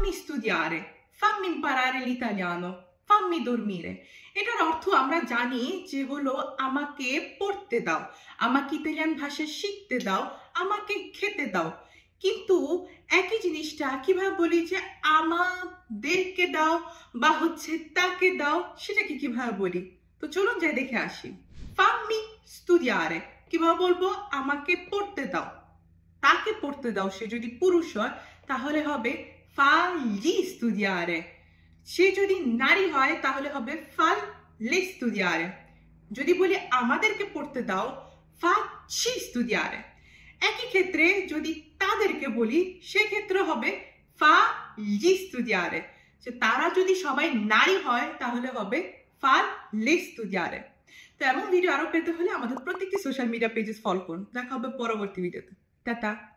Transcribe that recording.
fammi studiare, fammi imparare l'italiano, fammi dormire। এটার অর্থ আমরা জানি যে হলো আমাকে পড়তে দাও, আমাকে ইতালিয়ান ভাষা শিখতে দাও, আমাকে খেতে দাও। কিন্তু একই জিনিসটা কিভাবে বলি যে আমাদেরকে দাও বা হচ্ছে তাকে দাও, সেটাকে কিভাবে বলি? তো চলুন যাই দেখে আসি। fammi studiare কিভাবে বলবো? আমাকে পড়তে দাও। তাকে পড়তে দাও, সে যদি পুরুষ হয় তাহলে হবে fagli studiare। সে যদি নারী হয় তাহলে হবে falle studiare। যদি বলি আমাদেরকে পড়তে দাও, facci studiare। একই ক্ষেত্রে যদি তাদেরকে বলি সেক্ষেত্রে হবে fagli studiare। যে তারা যদি সবাই নারী হয় তাহলে হবে falle studiare। তো এমন ভিডিও আরো পেতে হলে আমাদের প্রত্যেকটি সোশ্যাল মিডিয়া পেজে ফলো করুন। দেখা হবে পরবর্তী ভিডিওতে। টাটা।